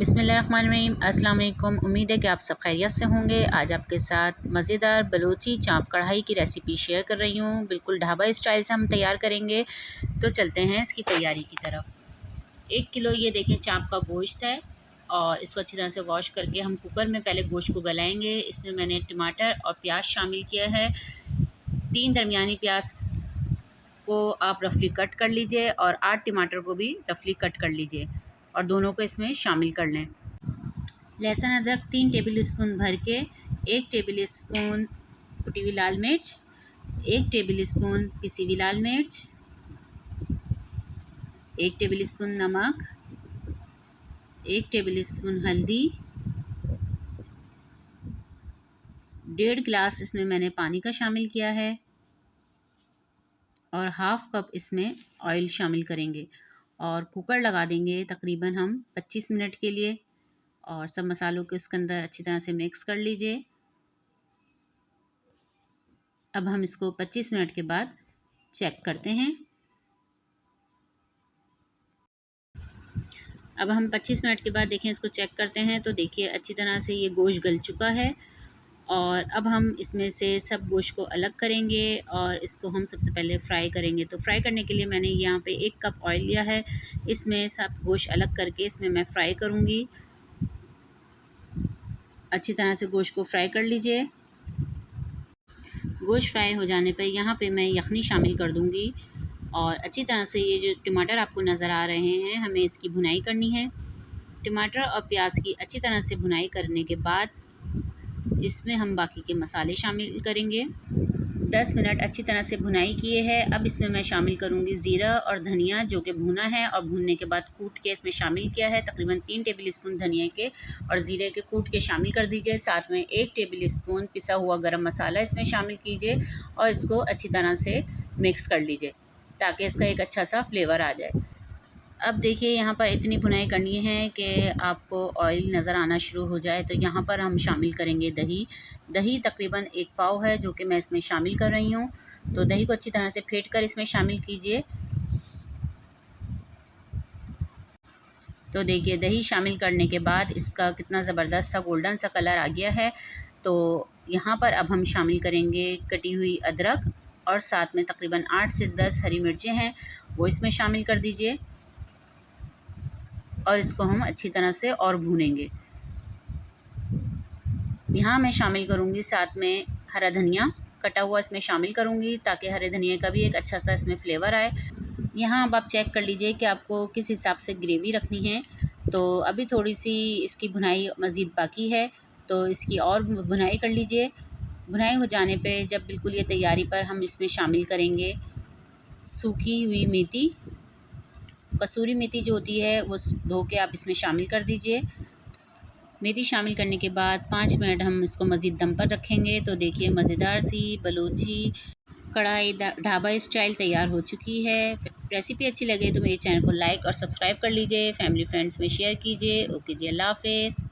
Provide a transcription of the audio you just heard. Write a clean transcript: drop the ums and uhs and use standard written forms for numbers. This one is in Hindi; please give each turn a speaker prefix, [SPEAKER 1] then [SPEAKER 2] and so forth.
[SPEAKER 1] बिस्मिल्लाहिर्रहमानिर्रहीम। अस्सलाम वालेकुम। उम्मीद है कि आप सब खैरियत से होंगे। आज आपके साथ मज़ेदार बलोची चाँप कढ़ाई की रेसिपी शेयर कर रही हूँ। बिल्कुल ढाबा स्टाइल से हम तैयार करेंगे। तो चलते हैं इसकी तैयारी की तरफ। 1 किलो ये देखें चाँप का गोश्त है और इसको अच्छी तरह से वॉश करके हम कुकर में पहले गोश्त को गलाएंगे। इसमें मैंने टमाटर और प्याज शामिल किया है। 3 दरमियानी प्याज को आप रफली कट कर लीजिए और 8 टमाटर को भी रफली कट कर लीजिए और दोनों को इसमें शामिल कर लें। लहसुन अदरक 3 टेबल स्पून भर के, 1 टेबल स्पून कुटी हुई लाल मिर्च, 1 टेबल स्पून पिसी हुई लाल मिर्च, 1 टेबल स्पून नमक, 1 टेबल स्पून हल्दी, 1.5 गिलास इसमें मैंने पानी का शामिल किया है और हाफ़ कप इसमें ऑयल शामिल करेंगे और कुकर लगा देंगे तकरीबन हम 25 मिनट के लिए और सब मसालों को इसके अंदर अच्छी तरह से मिक्स कर लीजिए। अब हम इसको 25 मिनट के बाद चेक करते हैं। अब हम 25 मिनट के बाद देखें, इसको चेक करते हैं तो देखिए अच्छी तरह से ये गोश्त गल चुका है और अब हम इसमें से सब गोश्त को अलग करेंगे और इसको हम सबसे पहले फ्राई करेंगे। तो फ्राई करने के लिए मैंने यहाँ पे 1 कप ऑयल लिया है। इसमें सब गोश्त अलग करके इसमें मैं फ्राई करूँगी। अच्छी तरह से गोश्त को फ्राई कर लीजिए। गोश्त फ्राई हो जाने पर यहाँ पे मैं यखनी शामिल कर दूँगी और अच्छी तरह से ये जो टमाटर आपको नज़र आ रहे हैं, हमें इसकी भुनाई करनी है। टमाटर और प्याज की अच्छी तरह से भुनाई करने के बाद इसमें हम बाकी के मसाले शामिल करेंगे। 10 मिनट अच्छी तरह से भुनाई किए हैं। अब इसमें मैं शामिल करूंगी ज़ीरा और धनिया जो कि भुना है और भुनने के बाद कूट के इसमें शामिल किया है। तकरीबन 3 टेबल स्पून धनिया के और ज़ीरे के कूट के शामिल कर दीजिए। साथ में 1 टेबल स्पून पिसा हुआ गरम मसाला इसमें शामिल कीजिए और इसको अच्छी तरह से मिक्स कर लीजिए ताकि इसका एक अच्छा सा फ्लेवर आ जाए। अब देखिए यहाँ पर इतनी भुनाई करनी है कि आपको ऑयल नज़र आना शुरू हो जाए। तो यहाँ पर हम शामिल करेंगे दही। दही तकरीबन 1 पाव है जो कि मैं इसमें शामिल कर रही हूँ। तो दही को अच्छी तरह से फेंट कर इसमें शामिल कीजिए। तो देखिए दही शामिल करने के बाद इसका कितना ज़बरदस्त सा गोल्डन सा कलर आ गया है। तो यहाँ पर अब हम शामिल करेंगे कटी हुई अदरक और साथ में तकरीबन 8 से 10 हरी मिर्चें हैं वो इसमें शामिल कर दीजिए और इसको हम अच्छी तरह से और भूनेंगे। यहाँ मैं शामिल करूँगी साथ में हरा धनिया कटा हुआ इसमें शामिल करूँगी ताकि हरे धनिया का भी एक अच्छा सा इसमें फ्लेवर आए। यहाँ अब आप चेक कर लीजिए कि आपको किस हिसाब से ग्रेवी रखनी है। तो अभी थोड़ी सी इसकी भुनाई मज़ीद बाकी है तो इसकी और भुनाई कर लीजिए। भुनाई हो जाने पे जब बिल्कुल ये तैयारी पर हम इसमें शामिल करेंगे सूखी हुई मेथी, कसूरी मेथी जो होती है वो धो के आप इसमें शामिल कर दीजिए। मेथी शामिल करने के बाद 5 मिनट हम इसको मज़ीद दम पर रखेंगे। तो देखिए मज़ेदार सी बलोची कढ़ाई ढाबा स्टाइल तैयार हो चुकी है। रेसिपी अच्छी लगे तो मेरे चैनल को लाइक और सब्सक्राइब कर लीजिए। फैमिली फ्रेंड्स में शेयर कीजिए। ओके जी, अल्लाह हाफ़िज़।